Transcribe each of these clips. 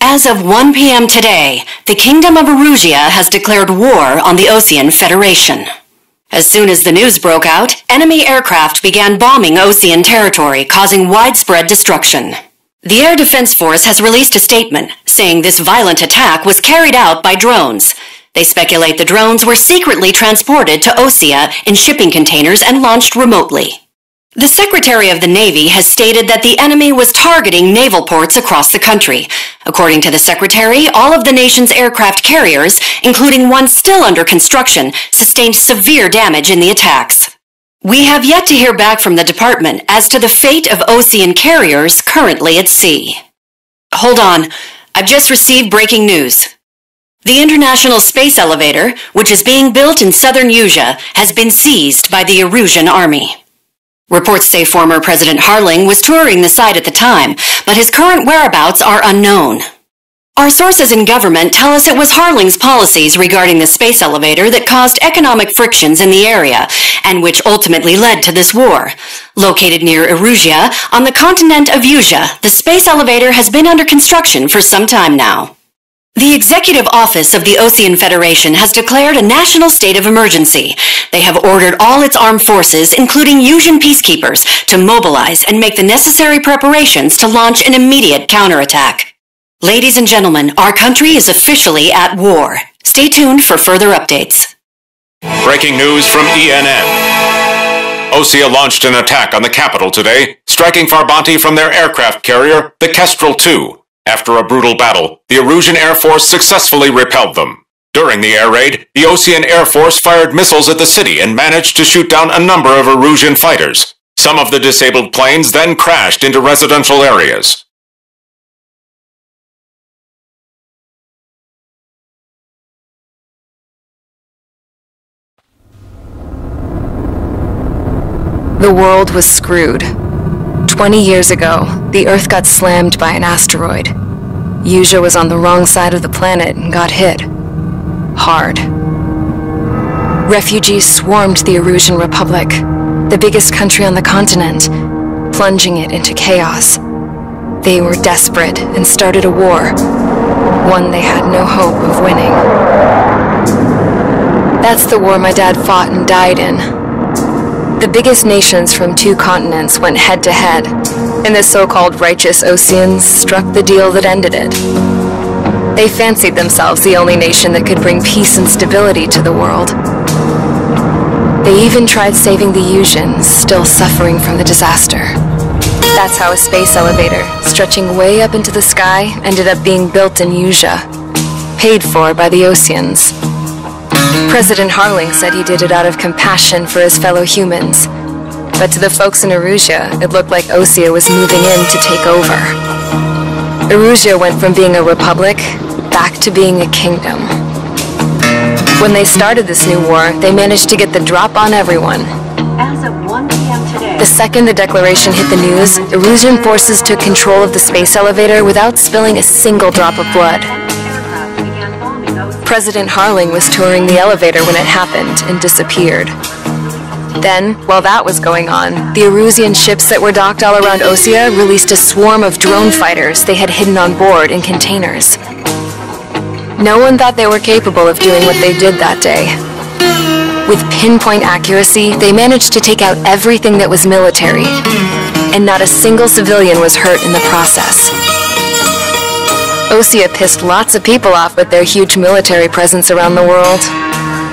As of 1 p.m. today, the Kingdom of Erusea has declared war on the Osean Federation. As soon as the news broke out, enemy aircraft began bombing Osean territory, causing widespread destruction. The Air Defense Force has released a statement saying this violent attack was carried out by drones. They speculate the drones were secretly transported to Osea in shipping containers and launched remotely. The Secretary of the Navy has stated that the enemy was targeting naval ports across the country. According to the Secretary, all of the nation's aircraft carriers, including one still under construction, sustained severe damage in the attacks. We have yet to hear back from the department as to the fate of Osean carriers currently at sea. Hold on, I've just received breaking news. The International Space Elevator, which is being built in southern Usea, has been seized by the Erusian Army. Reports say former President Harling was touring the site at the time, but his current whereabouts are unknown. Our sources in government tell us it was Harling's policies regarding the space elevator that caused economic frictions in the area, and which ultimately led to this war. Located near Erusea, on the continent of Usea, the space elevator has been under construction for some time now. The Executive Office of the Osean Federation has declared a national state of emergency. They have ordered all its armed forces, including Usean peacekeepers, to mobilize and make the necessary preparations to launch an immediate counterattack. Ladies and gentlemen, our country is officially at war. Stay tuned for further updates. Breaking news from ENN. Osea launched an attack on the capital today, striking Farbanti from their aircraft carrier, the Kestrel II. After a brutal battle, the Erusian Air Force successfully repelled them. During the air raid, the Osean Air Force fired missiles at the city and managed to shoot down a number of Erusian fighters. Some of the disabled planes then crashed into residential areas. The world was screwed. 20 years ago, the Earth got slammed by an asteroid. Usea was on the wrong side of the planet and got hit. Hard. Refugees swarmed the Erusian Republic, the biggest country on the continent, plunging it into chaos. They were desperate and started a war, one they had no hope of winning. That's the war my dad fought and died in. The biggest nations from 2 continents went head-to-head, and the so-called righteous Oseans struck the deal that ended it. They fancied themselves the only nation that could bring peace and stability to the world. They even tried saving the Useans, still suffering from the disaster. That's how a space elevator, stretching way up into the sky, ended up being built in Usea, paid for by the Oseans. President Harling said he did it out of compassion for his fellow humans. But to the folks in Erusea, it looked like Osea was moving in to take over. Erusea went from being a republic back to being a kingdom. When they started this new war, they managed to get the drop on everyone. As of 1 p.m. today, The second the declaration hit the news, Erusian forces took control of the space elevator without spilling a single drop of blood. President Harling was touring the elevator when it happened and disappeared. Then, while that was going on, the Erusian ships that were docked all around Osea released a swarm of drone fighters they had hidden on board in containers. No one thought they were capable of doing what they did that day. With pinpoint accuracy, they managed to take out everything that was military, and not a single civilian was hurt in the process. Osea pissed lots of people off with their huge military presence around the world.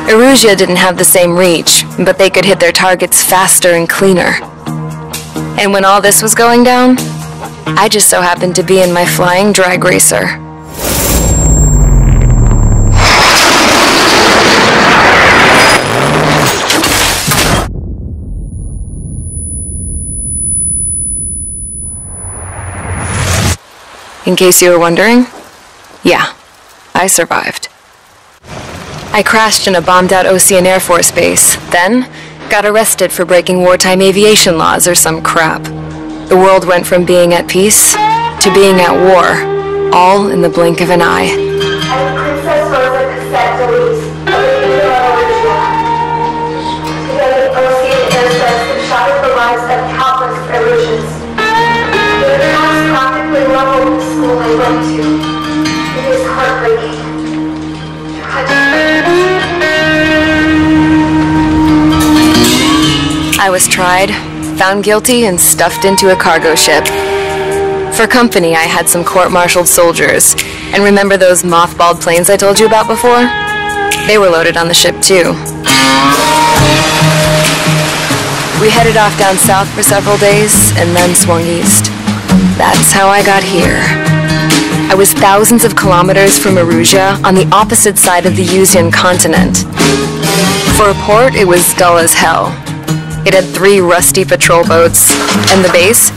Erusea didn't have the same reach, but they could hit their targets faster and cleaner. And when all this was going down, I just so happened to be in my flying drag racer. In case you were wondering, yeah, I survived. I crashed in a bombed-out Osean Air Force base, then got arrested for breaking wartime aviation laws or some crap. The world went from being at peace to being at war, all in the blink of an eye. And Princess Rosa Cassette Delise of the Kingdom of Erusea. Today, Osean airstrikes have shattered the lives of countless Erusians. They have practically leveled the school they went to. I was tried, found guilty, and stuffed into a cargo ship. For company, I had some court-martialed soldiers. And remember those mothballed planes I told you about before? They were loaded on the ship, too. We headed off down south for several days, and then swung east. That's how I got here. I was thousands of kilometers from Erusia, on the opposite side of the Usian continent. For a port, it was dull as hell. It had 3 rusty patrol boats, and the base?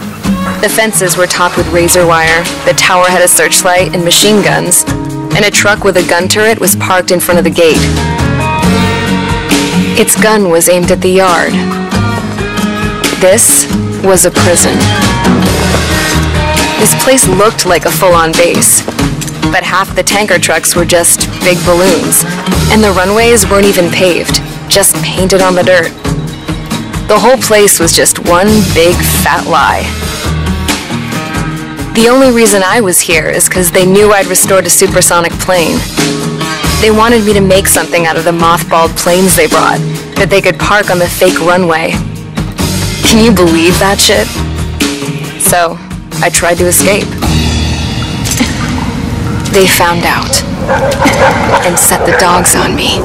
The fences were topped with razor wire, the tower had a searchlight and machine guns, and a truck with a gun turret was parked in front of the gate. Its gun was aimed at the yard. This was a prison. This place looked like a full-on base, but half the tanker trucks were just big balloons, and the runways weren't even paved, just painted on the dirt. The whole place was just one big fat lie. The only reason I was here is because they knew I'd restored a supersonic plane. They wanted me to make something out of the mothballed planes they brought, that they could park on the fake runway. Can you believe that shit? So, I tried to escape. They found out, and set the dogs on me.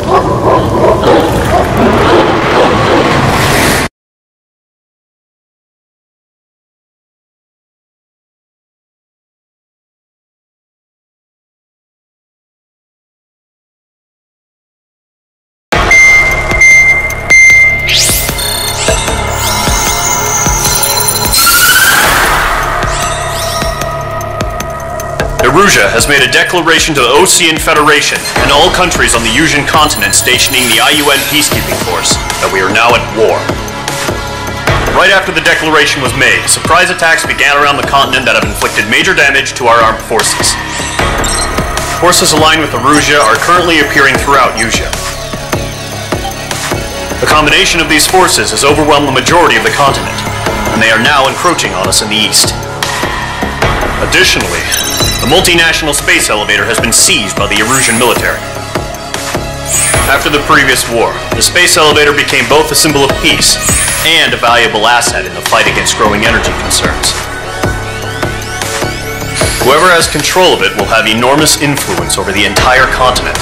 Erusia has made a declaration to the Osean Federation and all countries on the Usian continent stationing the IUN peacekeeping force that we are now at war. Right after the declaration was made, surprise attacks began around the continent that have inflicted major damage to our armed forces. Forces aligned with Erusia are currently appearing throughout Usia. The combination of these forces has overwhelmed the majority of the continent, and they are now encroaching on us in the east. Additionally, the multinational space elevator has been seized by the Erusian military. After the previous war, the space elevator became both a symbol of peace and a valuable asset in the fight against growing energy concerns. Whoever has control of it will have enormous influence over the entire continent.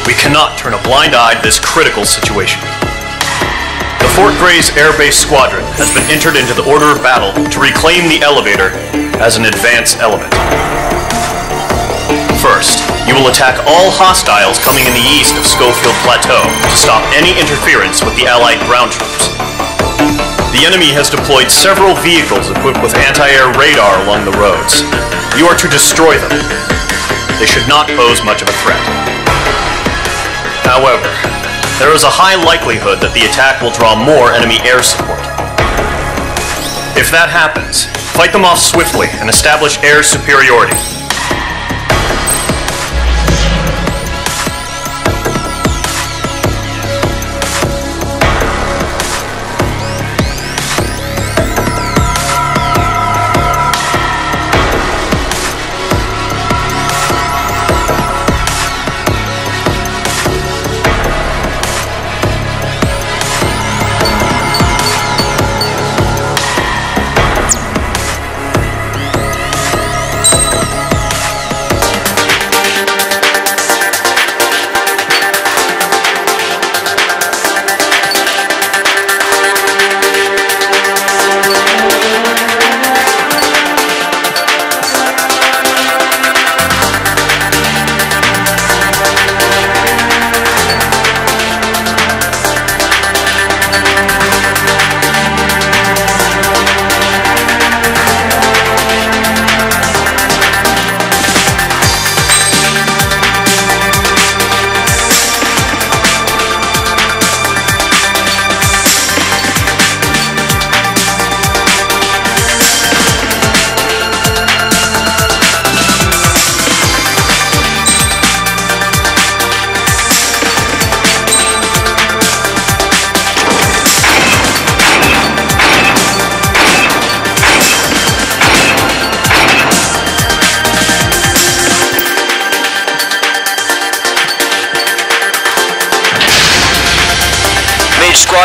We cannot turn a blind eye to this critical situation. The Fort Gray's Air Base Squadron has been entered into the order of battle to reclaim the elevator as an advance element. First, you will attack all hostiles coming in the east of Schofield Plateau to stop any interference with the Allied ground troops. The enemy has deployed several vehicles equipped with anti-air radar along the roads. You are to destroy them. They should not pose much of a threat. However, there is a high likelihood that the attack will draw more enemy air support. If that happens, fight them off swiftly and establish air superiority.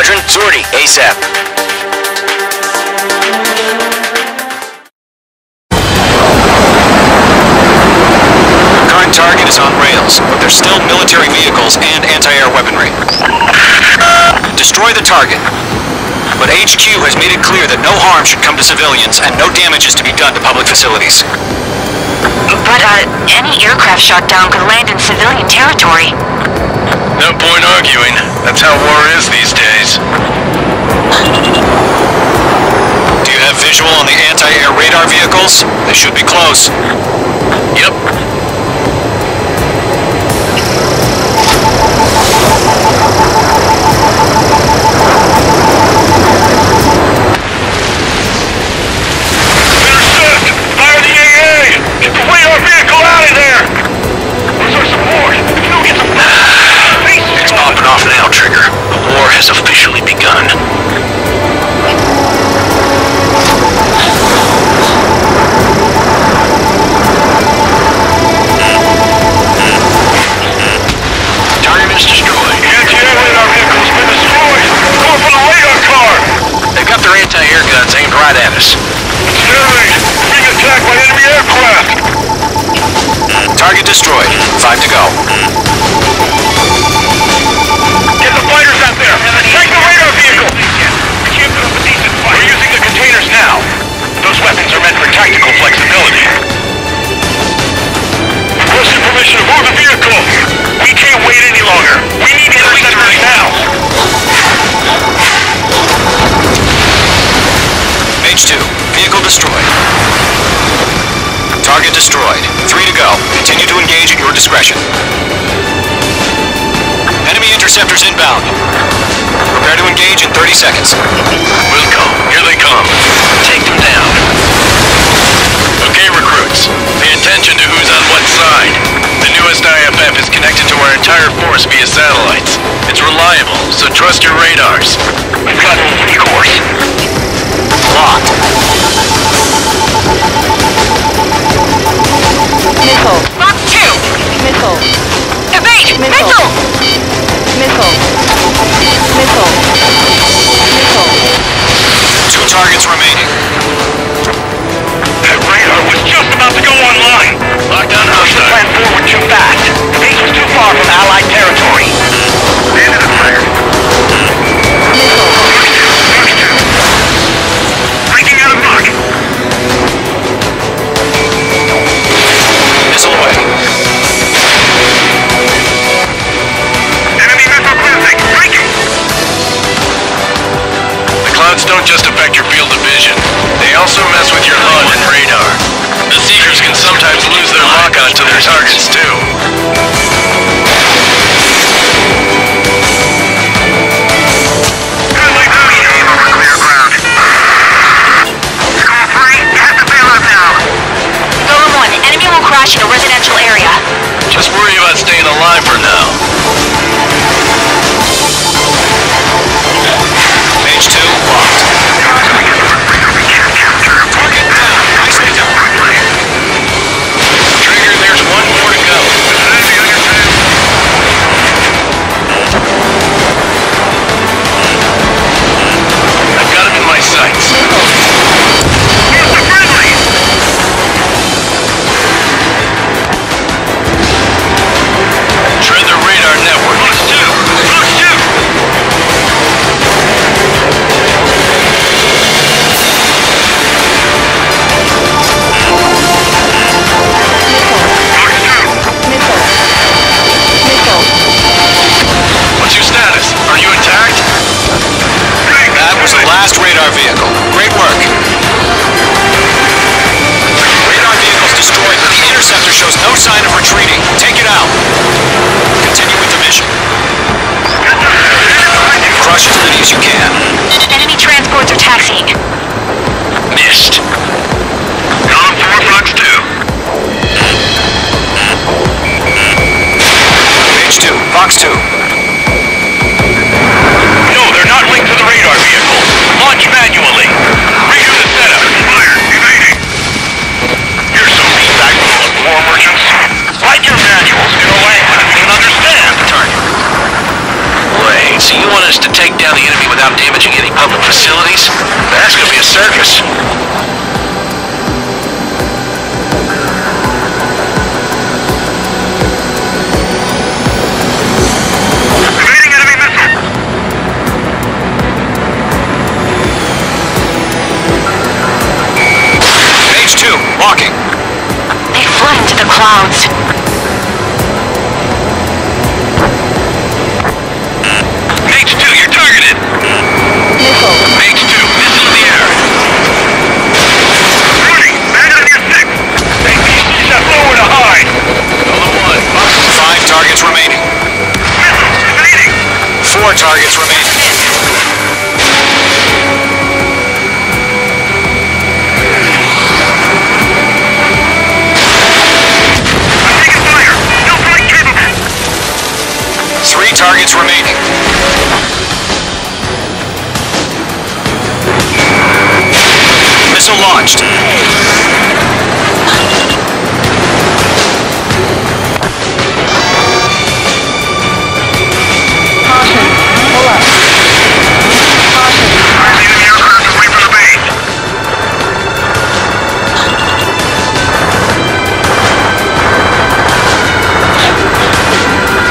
Squadron, sortie, ASAP. Current target is on rails, but there's still military vehicles and anti-air weaponry. Destroy the target. But HQ has made it clear that no harm should come to civilians and no damage is to be done to public facilities. But, any aircraft shot down could land in civilian territory. No point arguing. That's how war is these days. Do you have visual on the anti-air radar vehicles? They should be close. Yep. Has officially begun. Target is destroyed. Anti-air radar vehicle has been destroyed. Going for the radar car. They've got their anti-air guns aimed right at us. Sterling, being attacked by enemy aircraft. Target destroyed. 5 to go. Get the fighters out there! Take the radar vehicle! We can't put up a decent fight. We're using the containers now. Those weapons are meant for tactical flexibility. Requesting permission to move the vehicle! We can't wait any longer. We need interceptors now! H2, vehicle destroyed. Target destroyed. 3 to go. Continue to engage at your discretion. Enemy interceptors inbound. Prepare to engage in 30 seconds. Welcome. Here they come. Take them down. Okay, recruits. Pay attention to who's on what side. The newest IFF is connected to our entire force via satellites. It's reliable, so trust your radars. We've got no recourse. Locked. Missile. Lock 2. Missile. Evade! Missile! Missile. Missile. Missile. 2 targets remaining. That radar was just about to go online. Lockdown hostile. Plan forward too fast. The base was too far from Allied territory. Landed and fired. Breaking out of mark. Missile away. Enemy missile cleansing. Breaking. The clouds don't just affect your field of vision. They also mess with your HUD and radar. The Seekers can sometimes lose their lock-on to their targets, too. Clear ground. Squad 3, you have to bail out now. Number 1, enemy will crash in a residential area. Just worry about staying alive for now. H2 locked. Target down. Nicely done. Trigger, there's one more to go. I've got him in my sights. Here's the friendly! Tread the radar without damaging any public facilities? That's gonna be a circus. Evading enemy missile! Phase 2, locking. They fled into the clouds. Phase 2, you're targeted! Phase 2, missile in the air. Rudy, man on your 6! They have nowhere to hide! Golem 1, 5 targets remaining. Missiles, evading! 4 targets remaining. I'm taking fire! Still flight capable! 3 targets remaining. Missile launched. Friendly enemy aircraft away from the base.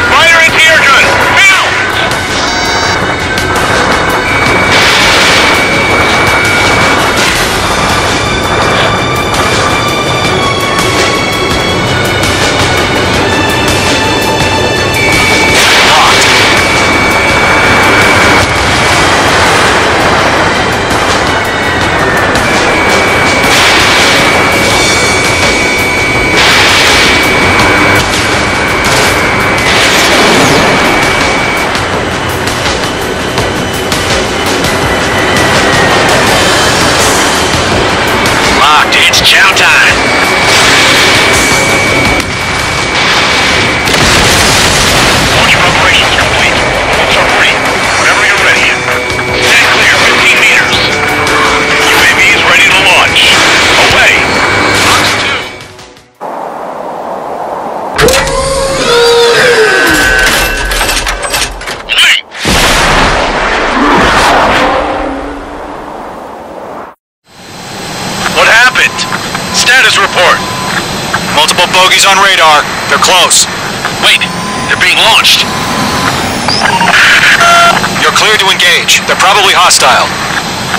Fire anti-air gun! Now! Locked. It's chow time. Launch preparations complete. Boats are free. Whenever you're ready. Stand clear 15 meters. UAV is ready to launch. Away. Box 2. Hey! What happened? Status report. Multiple bogeys on radar. They're close. Wait, they're being launched. You're cleared to engage. They're probably hostile.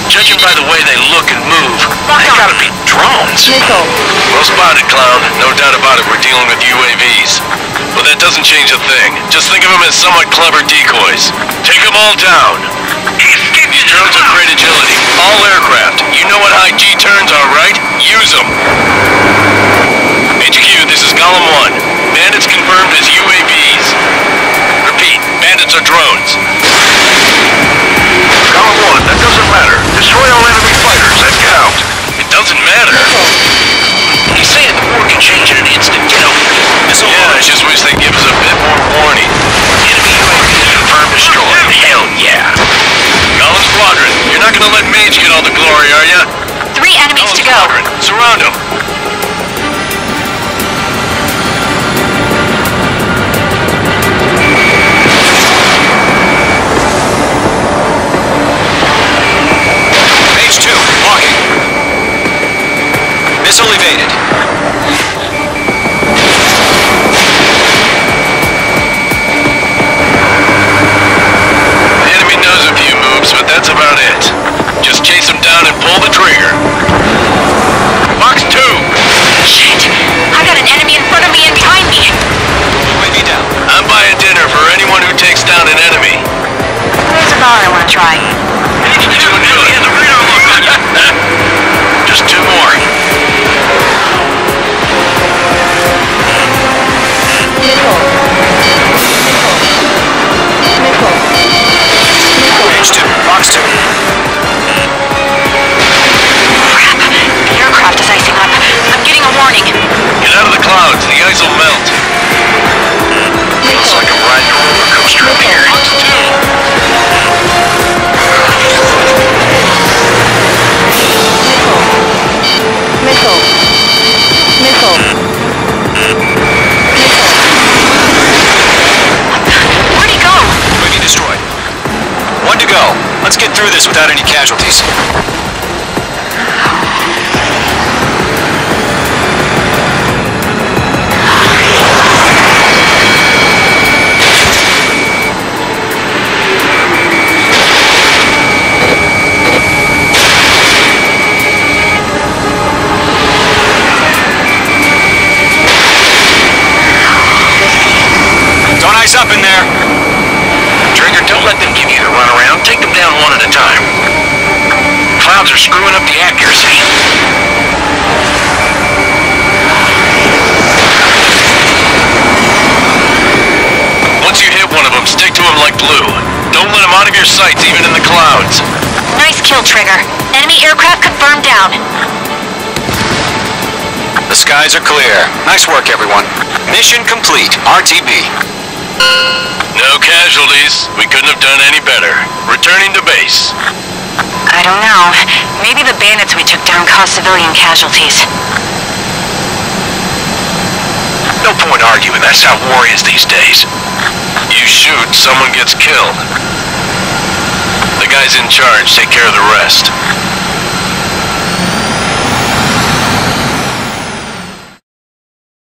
Judging by the way they look and move, they gotta be drones. Well spotted, Clown. No doubt about it, we're dealing with UAVs. But that doesn't change a thing. Just think of them as somewhat clever decoys. Take them all down. These drones have great agility. All aircraft. You know what high G turns are, right? Use them. HQ, this is Golem 1. Bandits confirmed as UAVs. Repeat, bandits are drones. Golem 1, that doesn't matter. Destroy all enemy fighters and get out. It doesn't matter. He's saying the war can change in an instant. Get over it. Yeah, I just wish they'd give us a bit more warning. Enemy UAV confirmed destroyed. Hell yeah. Golem Squadron, you're not gonna let Mage get all the glory, are ya? 3 enemies to go. Squadron, surround him. Phase 2, locking. Missile evaded. The enemy knows a few moves, but that's about it. Just chase him down and pull the trigger. Box 2! Shit! I got an enemy in front of me and behind me. UAV down. I'm buying dinner for anyone who takes down an enemy. There's a bar I want to try. Just 2 more. Phase 2, box 2. Crap! The aircraft is icing up. I'm getting a warning. Get out of the clouds, the ice will melt. Feels like I'm riding a roller coaster up here. Box 2. get through this without any casualties. Don't ice up in there. Trigger, don't let them give you the runaround. Take them down one at a time. Clouds are screwing up the accuracy. Once you hit one of them, stick to them like glue. Don't let them out of your sights, even in the clouds. Nice kill, Trigger. Enemy aircraft confirmed down. The skies are clear. Nice work, everyone. Mission complete. RTB. No casualties. We couldn't have done any better. Returning to base. I don't know. Maybe the bandits we took down caused civilian casualties. No point arguing. That's how war is these days. You shoot, someone gets killed. The guys in charge take care of the rest.